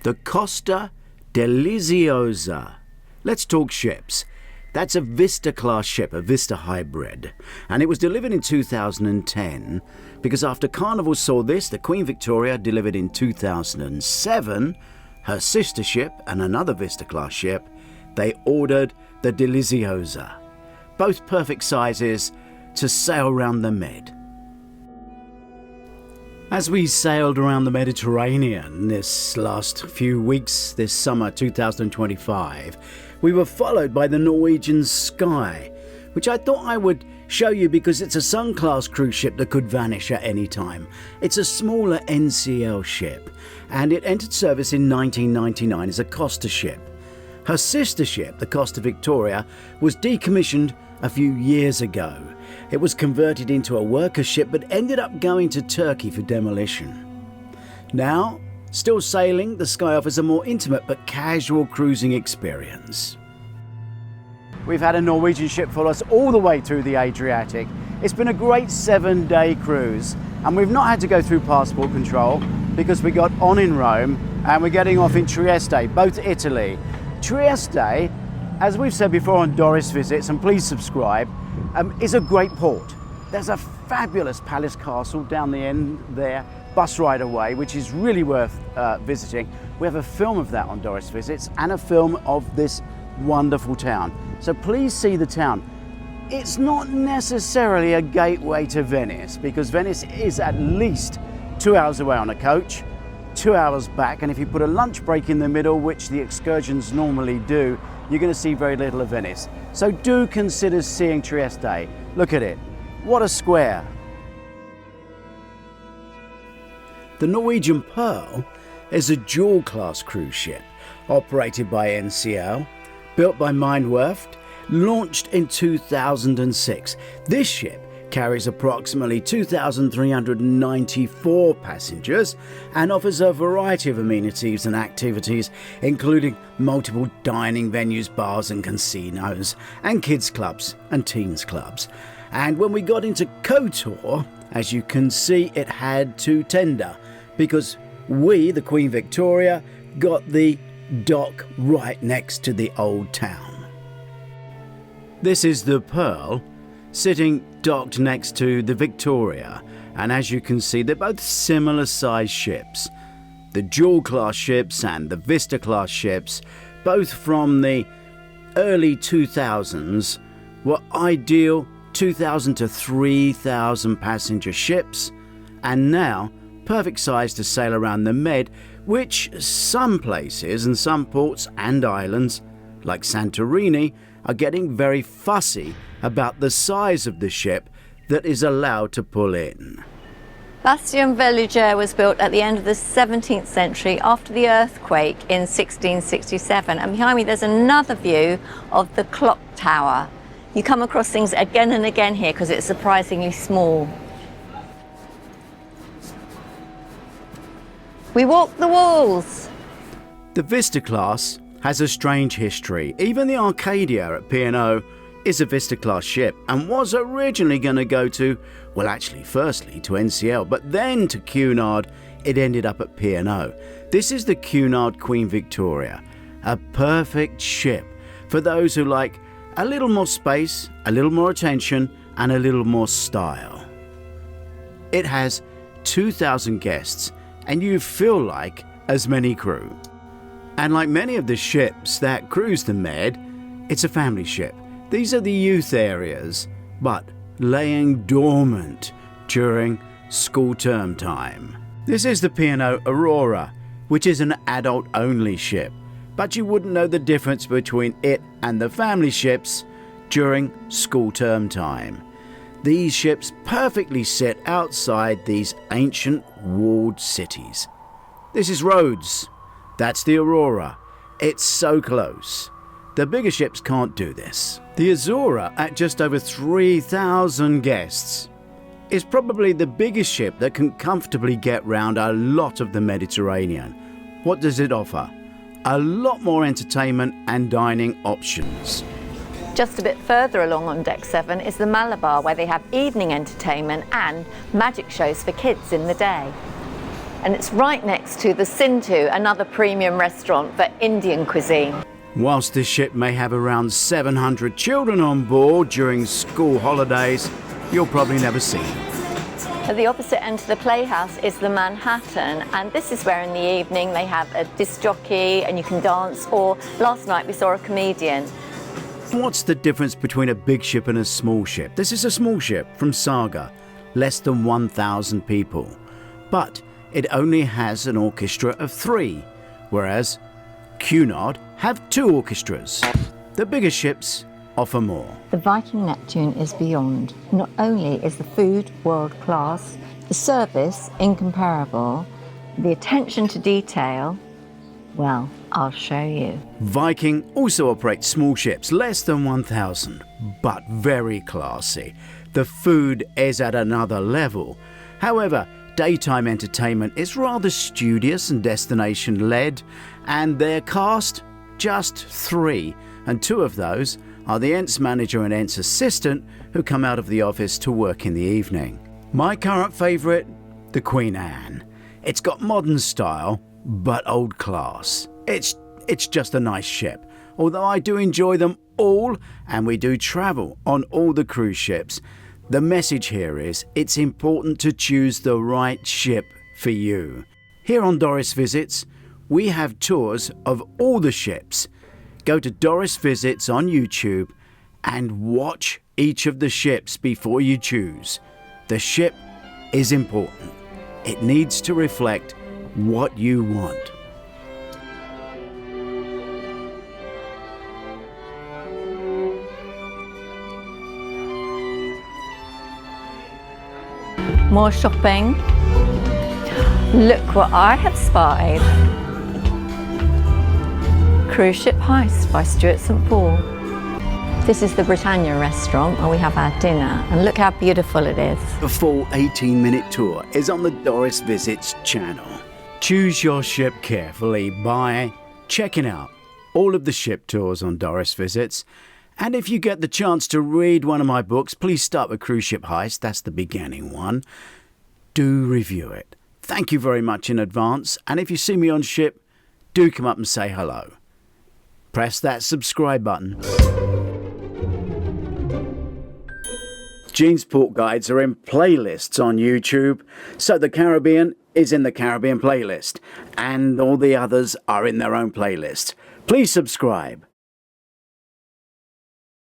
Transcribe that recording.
The Costa Deliziosa. Let's talk ships. That's a Vista-class ship, a Vista hybrid. And it was delivered in 2010 because after Carnival saw this, the Queen Victoria delivered in 2007, her sister ship and another Vista-class ship, they ordered the Deliziosa. Both perfect sizes to sail around the Med. As we sailed around the Mediterranean this last few weeks, this summer 2025, we were followed by the Norwegian Sky, which I thought I would show you because it's a Sun-class cruise ship that could vanish at any time. It's a smaller NCL ship, and it entered service in 1999 as a Costa ship. Her sister ship, the Costa Victoria, was decommissioned a few years ago. It was converted into a worker ship but ended up going to Turkey for demolition. Now, still sailing, the Sky offers a more intimate but casual cruising experience. We've had a Norwegian ship follow us all the way through the Adriatic. It's been a great 7-day cruise, and we've not had to go through passport control because we got on in Rome and we're getting off in Trieste, both Italy. Trieste, as we've said before on Doris Visits, and please subscribe, is a great port. There's a fabulous palace castle down the end there, bus ride away, which is really worth visiting. We have a film of that on Doris Visits and a film of this wonderful town. So please see the town. It's not necessarily a gateway to Venice because Venice is at least 2 hours away on a coach, 2 hours back, and if you put a lunch break in the middle, which the excursions normally do, you're going to see very little of Venice. So do consider seeing Trieste. Look at it. What a square. The Norwegian Pearl is a dual-class cruise ship operated by NCL, built by Mindwerft, launched in 2006. This ship carries approximately 2,394 passengers and offers a variety of amenities and activities, including multiple dining venues, bars and casinos, and kids clubs and teens clubs. And when we got into KOTOR, as you can see, it had to tender because we, the Queen Victoria, got the dock right next to the old town. This is the Pearl, sitting docked next to the Victoria, and as you can see, they're both similar sized ships. The dual-class ships and the Vista-class ships, both from the early 2000s, were ideal 2,000 to 3,000 passenger ships, and now perfect size to sail around the Med, which some places and some ports and islands, like Santorini, are getting very fussy about the size of the ship that is allowed to pull in. Bastion Veluger was built at the end of the 17th century after the earthquake in 1667, and behind me there's another view of the clock tower. You come across things again and again here because it's surprisingly small. We walk the walls. The Vista class has a strange history. Even the Arcadia at P&O is a Vista-class ship and was originally going to go to, well actually firstly to NCL, but then to Cunard. It ended up at P&O. This is the Cunard Queen Victoria, a perfect ship for those who like a little more space, a little more attention and a little more style. It has 2,000 guests and you feel like as many crew. And like many of the ships that cruise the Med, it's a family ship. These are the youth areas, but laying dormant during school term time. This is the P&O Aurora, which is an adult-only ship, but you wouldn't know the difference between it and the family ships during school term time. These ships perfectly sit outside these ancient walled cities. This is Rhodes. That's the Aurora. It's so close. The bigger ships can't do this. The Azura, at just over 3,000 guests, is probably the biggest ship that can comfortably get round a lot of the Mediterranean. What does it offer? A lot more entertainment and dining options. Just a bit further along on Deck 7 is the Malabar, where they have evening entertainment and magic shows for kids in the day. and it's right next to the Sindhu, another premium restaurant for Indian cuisine. Whilst this ship may have around 700 children on board during school holidays, you'll probably never see them. At the opposite end of the playhouse is the Manhattan, and this is where in the evening they have a disc jockey and you can dance, or last night we saw a comedian. What's the difference between a big ship and a small ship? This is a small ship from SAGA, less than 1,000 people, but it only has an orchestra of 3, whereas Cunard have 2 orchestras. The bigger ships offer more. The Viking Neptune is beyond. Not only is the food world class, the service incomparable, the attention to detail, well, I'll show you. Viking also operates small ships, less than 1,000, but very classy. The food is at another level. However, daytime entertainment is rather studious and destination-led, and their cast, just 3, and 2 of those are the Ents manager and Ents assistant who come out of the office to work in the evening. My current favourite, the Queen Anne. It's got modern style, but old class. It's just a nice ship. Although I do enjoy them all, and we do travel on all the cruise ships, the message here is it's important to choose the right ship for you. Here on Doris Visits, we have tours of all the ships. Go to Doris Visits on YouTube and watch each of the ships before you choose. The ship is important. It needs to reflect what you want. More shopping. Look what I have spied. Cruise Ship Heist by Stuart St Paul. This is the Britannia restaurant where we have our dinner, and look how beautiful it is. The full 18-minute tour is on the Doris Visits channel. Choose your ship carefully by checking out all of the ship tours on Doris Visits. And if you get the chance to read one of my books, please start with Cruise Ship Heist. That's the beginning one. Do review it. Thank you very much in advance. And if you see me on ship, do come up and say hello. Press that subscribe button. Jean's Port Guides are in playlists on YouTube, so the Caribbean is in the Caribbean playlist, and all the others are in their own playlist. Please subscribe.